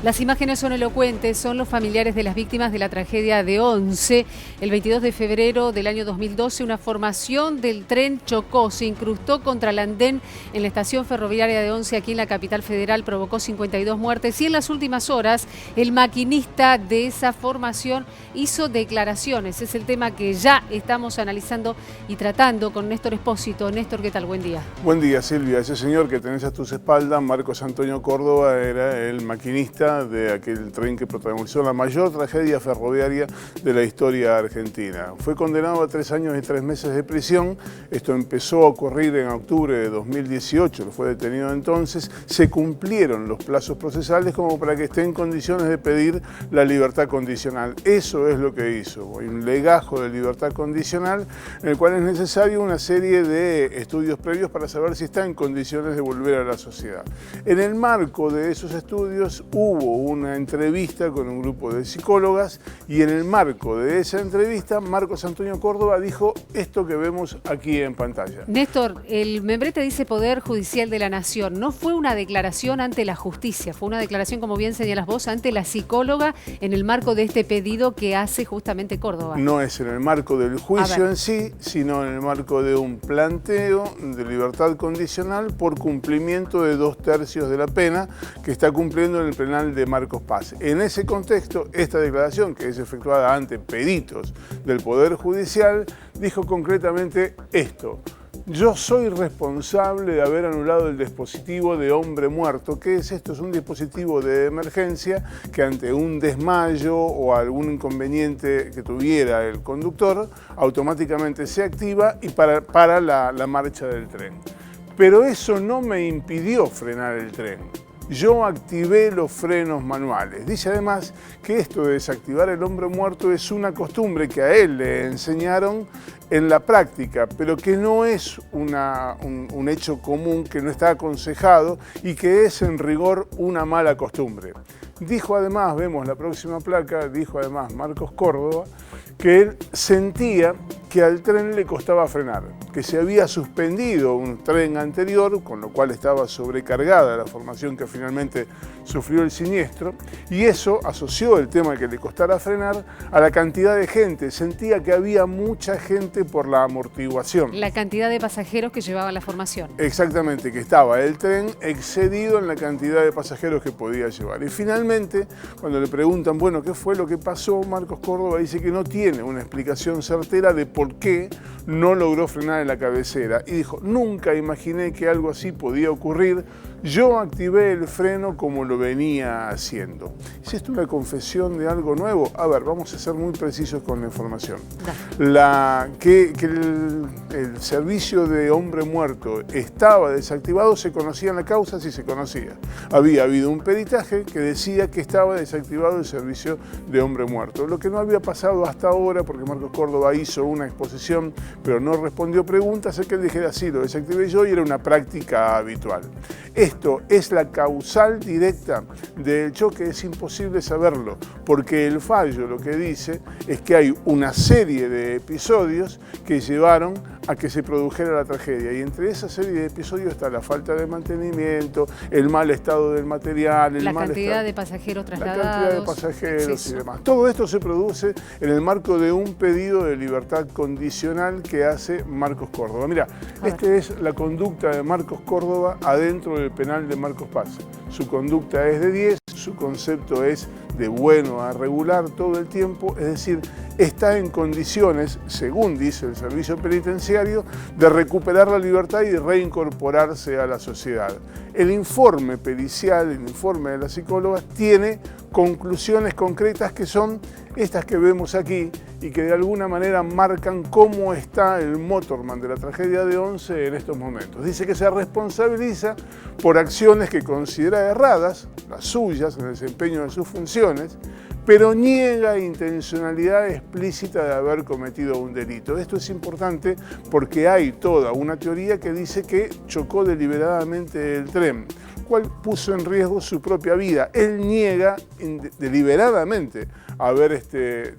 Las imágenes son elocuentes, son los familiares de las víctimas de la tragedia de Once. El 22 de febrero del año 2012, una formación del tren chocó, se incrustó contra el andén en la estación ferroviaria de Once, aquí en la capital federal, provocó 52 muertes y en las últimas horas el maquinista de esa formación hizo declaraciones. Es el tema que ya estamos analizando y tratando con Néstor Espósito. Néstor, ¿qué tal? Buen día. Buen día, Silvia. Ese señor que tenés a tus espaldas, Marcos Antonio Córdoba, era el maquinista de aquel tren que protagonizó la mayor tragedia ferroviaria de la historia argentina. Fue condenado a 3 años y 3 meses de prisión. Esto empezó a ocurrir en octubre de 2018, lo fue detenido entonces. Se cumplieron los plazos procesales como para que esté en condiciones de pedir la libertad condicional. Eso es lo que hizo. Hay un legajo de libertad condicional en el cual es necesario una serie de estudios previos para saber si está en condiciones de volver a la sociedad. En el marco de esos estudios hubo una entrevista con un grupo de psicólogas y en el marco de esa entrevista Marcos Antonio Córdoba dijo esto que vemos aquí en pantalla. Néstor, el membrete dice Poder Judicial de la Nación. No fue una declaración ante la justicia, fue una declaración, como bien señalas vos, ante la psicóloga en el marco de este pedido que hace justamente Córdoba. No es en el marco del juicio en sí, sino en el marco de un planteo de libertad condicional por cumplimiento de 2/3 de la pena que está cumpliendo en el penal de Marcos Paz. En ese contexto, esta declaración, que es efectuada ante peritos del Poder Judicial, dijo concretamente esto: yo soy responsable de haber anulado el dispositivo de hombre muerto. ¿Qué es esto? Es un dispositivo de emergencia que ante un desmayo o algún inconveniente que tuviera el conductor, automáticamente se activa y para la marcha del tren. Pero eso no me impidió frenar el tren. Yo activé los frenos manuales. Dice además que esto de desactivar el hombre muerto es una costumbre que a él le enseñaron en la práctica, pero que no es un hecho común, que no está aconsejado y que es en rigor una mala costumbre. Dijo además, vemos la próxima placa, dijo además Marcos Córdoba, que él sentía que al tren le costaba frenar, que se había suspendido un tren anterior, con lo cual estaba sobrecargada la formación que finalmente sufrió el siniestro, y eso asoció el tema de que le costara frenar a la cantidad de gente. Sentía que había mucha gente por la amortiguación. La cantidad de pasajeros que llevaba la formación. Exactamente, que estaba el tren excedido en la cantidad de pasajeros que podía llevar. Y finalmente, cuando le preguntan, bueno, ¿qué fue lo que pasó? Marcos Córdoba dice que no tiene una explicación certera de por qué no logró frenar en la cabecera. Y dijo, nunca imaginé que algo así podía ocurrir. Yo activé el freno como lo venía haciendo. ¿Es esto una confesión de algo nuevo? A ver, vamos a ser muy precisos con la información. Que el servicio de hombre muerto estaba desactivado, ¿se conocía en la causa? Sí, se conocía. Había habido un peritaje que decía que estaba desactivado el servicio de hombre muerto. Lo que no había pasado hasta ahora, porque Marcos Córdoba hizo una exposición, pero no respondió preguntas, es que él dijera, sí, lo desactivé yo y era una práctica habitual. Esto es la causal directa del choque, es imposible saberlo, porque el fallo lo que dice es que hay una serie de episodios que llevaron a que se produjera la tragedia, y entre esa serie de episodios está la falta de mantenimiento, el mal estado del material, la cantidad de pasajeros trasladados, la cantidad de pasajeros y demás. Todo esto se produce en el marco de un pedido de libertad condicional que hace Marcos Córdoba. Mira, esta es la conducta de Marcos Córdoba adentro del penal de Marcos Paz. Su conducta es de 10, su concepto es de bueno a regular todo el tiempo, es decir, está en condiciones, según dice el servicio penitenciario, de recuperar la libertad y reincorporarse a la sociedad. El informe pericial, el informe de las psicólogas, tiene conclusiones concretas que son estas que vemos aquí y que de alguna manera marcan cómo está el motorman de la tragedia de Once en estos momentos. Dice que se responsabiliza por acciones que considera erradas, las suyas, en el desempeño de sus funciones, pero niega intencionalidad explícita de haber cometido un delito. Esto es importante porque hay toda una teoría que dice que chocó deliberadamente el tren, cual puso en riesgo su propia vida. Él niega deliberadamente haber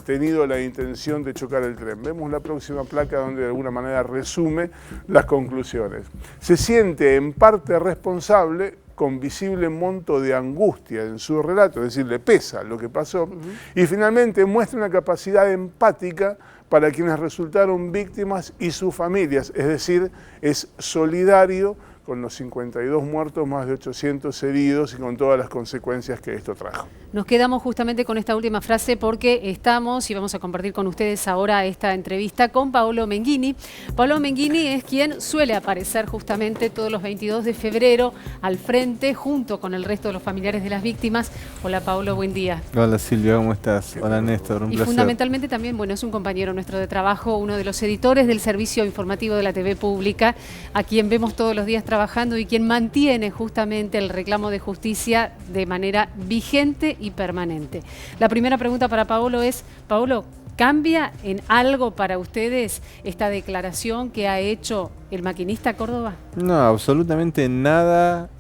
tenido la intención de chocar el tren. Vemos la próxima placa donde de alguna manera resume las conclusiones. Se siente en parte responsable con visible monto de angustia en su relato, es decir, le pesa lo que pasó, y finalmente muestra una capacidad empática para quienes resultaron víctimas y sus familias, es decir, es solidario con los 52 muertos, más de 800 heridos y con todas las consecuencias que esto trajo. Nos quedamos justamente con esta última frase porque estamos y vamos a compartir con ustedes ahora esta entrevista con Paolo Menghini. Paolo Menghini es quien suele aparecer justamente todos los 22 de febrero al frente junto con el resto de los familiares de las víctimas. Hola Paolo, buen día. Hola Silvia, ¿cómo estás? Hola Néstor, un placer. Y fundamentalmente también, bueno, es un compañero nuestro de trabajo, uno de los editores del servicio informativo de la TV Pública, a quien vemos todos los días trabajando y quien mantiene justamente el reclamo de justicia de manera vigente y permanente. La primera pregunta para Paolo es, Paolo, ¿cambia en algo para ustedes esta declaración que ha hecho el maquinista Córdoba? No, absolutamente nada.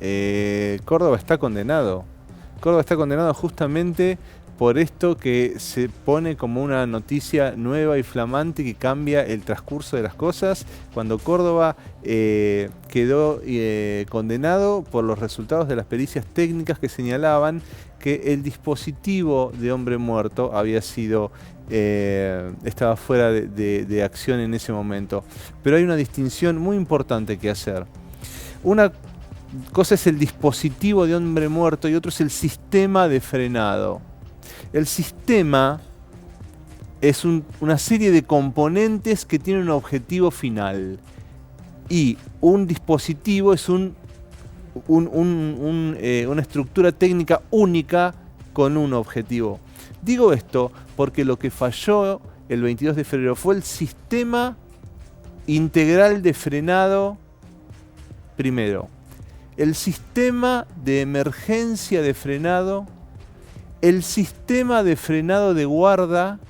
Córdoba está condenado. Córdoba está condenado justamente por esto que se pone como una noticia nueva y flamante que cambia el transcurso de las cosas. Cuando Córdoba quedó condenado por los resultados de las pericias técnicas que señalaban que el dispositivo de hombre muerto había sido estaba fuera de acción en ese momento. Pero hay una distinción muy importante que hacer. Una cosa es el dispositivo de hombre muerto y otro es el sistema de frenado. El sistema es una serie de componentes que tienen un objetivo final y un dispositivo es una estructura técnica única con un objetivo. Digo esto porque lo que falló el 22 de febrero fue el sistema integral de frenado primero, el sistema de emergencia de frenado, el sistema de frenado de guarda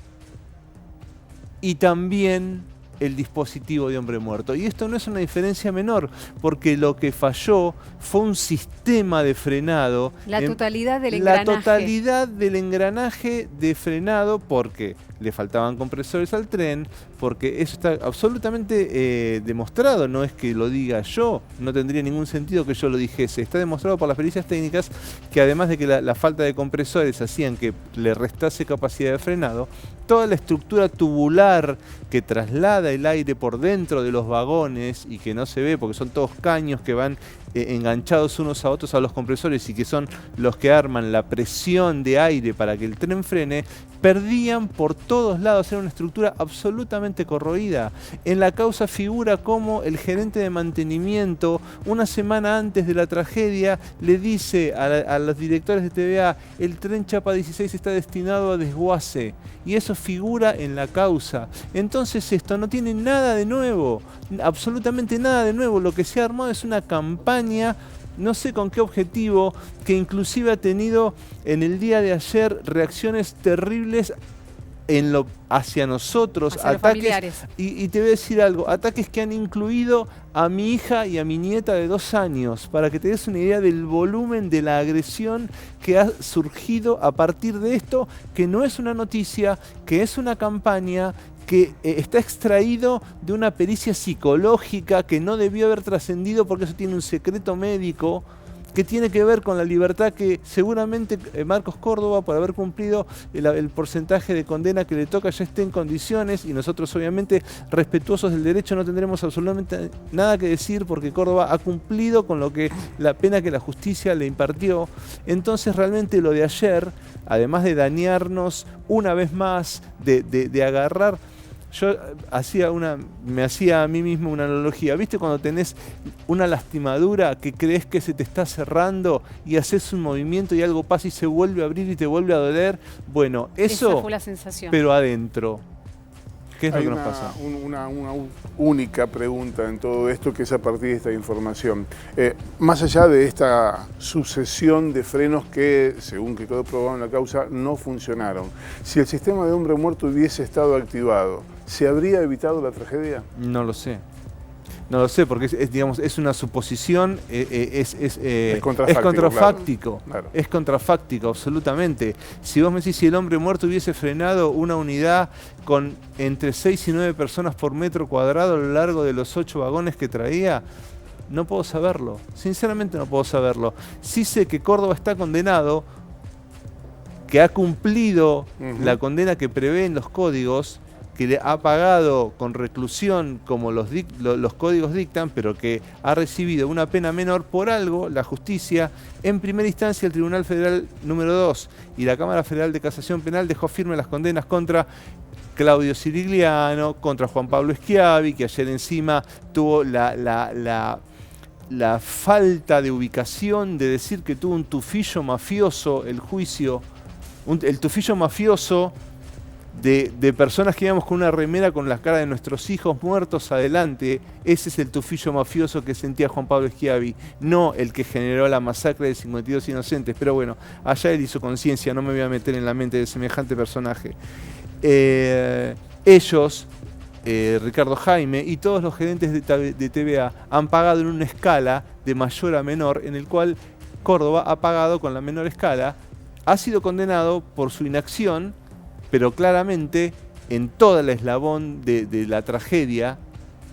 y también el dispositivo de hombre muerto. Y esto no es una diferencia menor, porque lo que falló fue un sistema de frenado. La totalidad del engranaje. La totalidad del engranaje de frenado, porque le faltaban compresores al tren, porque eso está absolutamente demostrado, no es que lo diga yo, no tendría ningún sentido que yo lo dijese, está demostrado por las pericias técnicas que además de que la falta de compresores hacían que le restase capacidad de frenado, toda la estructura tubular que traslada el aire por dentro de los vagones y que no se ve porque son todos caños que van enganchados unos a otros a los compresores y que son los que arman la presión de aire para que el tren frene, perdían por todos lados, era una estructura absolutamente corroída. En la causa figura como el gerente de mantenimiento, una semana antes de la tragedia, le dice a los directores de TVA, el tren Chapa 16 está destinado a desguace, y eso figura en la causa. Entonces esto no tiene nada de nuevo, absolutamente nada de nuevo. Lo que se ha armado es una campaña, no sé con qué objetivo, que inclusive ha tenido en el día de ayer reacciones terribles hacia nosotros, hacia los familiares. Y te voy a decir algo, ataques que han incluido a mi hija y a mi nieta de 2 años, para que te des una idea del volumen de la agresión que ha surgido a partir de esto, que no es una noticia, que es una campaña, que está extraído de una pericia psicológica que no debió haber trascendido porque eso tiene un secreto médico que tiene que ver con la libertad que seguramente Marcos Córdoba, por haber cumplido el porcentaje de condena que le toca, ya esté en condiciones, y nosotros obviamente respetuosos del derecho no tendremos absolutamente nada que decir porque Córdoba ha cumplido con la pena que la justicia le impartió. Entonces realmente lo de ayer, además de dañarnos una vez más, de agarrar... Yo me hacía a mí mismo una analogía. ¿Viste cuando tenés una lastimadura que crees que se te está cerrando y haces un movimiento y algo pasa y se vuelve a abrir y te vuelve a doler? Bueno, eso, esa fue la sensación. Pero adentro. ¿Qué es lo que nos pasa? Una única pregunta en todo esto, que es a partir de esta información. Más allá de esta sucesión de frenos que, según que quedó probado en la causa, no funcionaron, si el sistema de hombre muerto hubiese estado activado, ¿se habría evitado la tragedia? No lo sé. No lo sé, porque es una suposición, es contrafáctico. Claro. Es contrafáctico, absolutamente. Si vos me decís, si el hombre muerto hubiese frenado una unidad con entre 6 y 9 personas por metro cuadrado a lo largo de los 8 vagones que traía, No puedo saberlo, sinceramente no puedo saberlo. Sí sé que Córdoba está condenado, que ha cumplido la condena que prevén los códigos, que le ha pagado con reclusión como los códigos dictan, pero que ha recibido una pena menor por algo. La justicia, en primera instancia el Tribunal Federal número 2 y la Cámara Federal de Casación Penal dejó firme las condenas contra Claudio Cirigliano, contra Juan Pablo Schiavi, que ayer encima tuvo la falta de ubicación de decir que tuvo un tufillo mafioso el juicio, el tufillo mafioso de personas que íbamos con una remera con la cara de nuestros hijos muertos adelante. Ese es el tufillo mafioso que sentía Juan Pablo Schiavi, no el que generó la masacre de 52 inocentes. Pero bueno, allá él hizo conciencia, no me voy a meter en la mente de semejante personaje. Ellos, Ricardo Jaime y todos los gerentes de TVA han pagado en una escala de mayor a menor, en el cual Córdoba ha pagado con la menor escala. Ha sido condenado por su inacción, pero claramente en todo el eslabón de la tragedia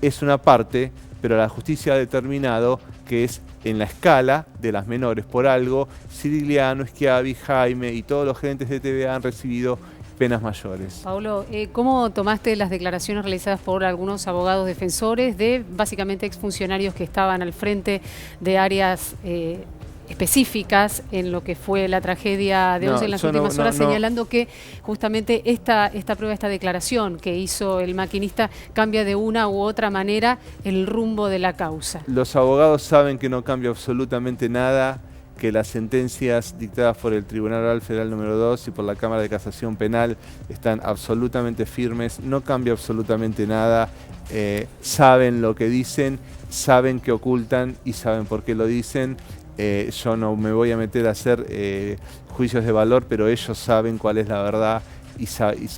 es una parte, pero la justicia ha determinado que es en la escala de las menores. Por algo, Cirigliano, Schiavi, Jaime y todos los gerentes de TVA han recibido penas mayores. Paulo, ¿cómo tomaste las declaraciones realizadas por algunos abogados defensores de básicamente exfuncionarios que estaban al frente de áreas específicas en lo que fue la tragedia de Once en las últimas horas, señalando que justamente esta prueba, esta declaración que hizo el maquinista cambia de una u otra manera el rumbo de la causa? Los abogados saben que no cambia absolutamente nada, que las sentencias dictadas por el Tribunal Federal número 2 y por la Cámara de Casación Penal están absolutamente firmes, no cambia absolutamente nada. Saben lo que dicen, saben que ocultan y saben por qué lo dicen. Yo no me voy a meter a hacer juicios de valor, pero ellos saben cuál es la verdad y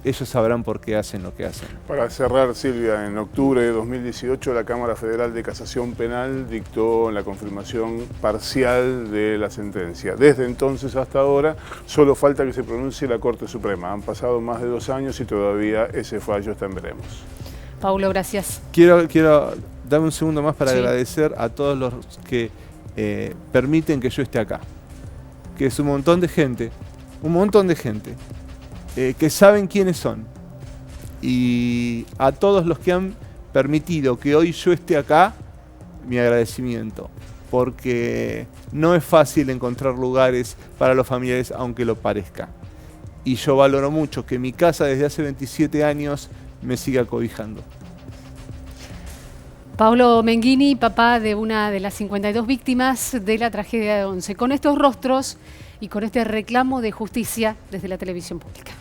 ellos sabrán por qué hacen lo que hacen. Para cerrar, Silvia, en octubre de 2018 la Cámara Federal de Casación Penal dictó la confirmación parcial de la sentencia. Desde entonces hasta ahora solo falta que se pronuncie la Corte Suprema. Han pasado más de 2 años y todavía ese fallo está en veremos. Paulo, gracias. Quiero darme un segundo más para agradecer a todos los que permiten que yo esté acá, que es un montón de gente que saben quiénes son, y a todos los que han permitido que hoy yo esté acá, mi agradecimiento, porque no es fácil encontrar lugares para los familiares aunque lo parezca, y yo valoro mucho que mi casa desde hace 27 años me siga cobijando. Paulo Menghini, papá de una de las 52 víctimas de la tragedia de Once, con estos rostros y con este reclamo de justicia desde la televisión pública.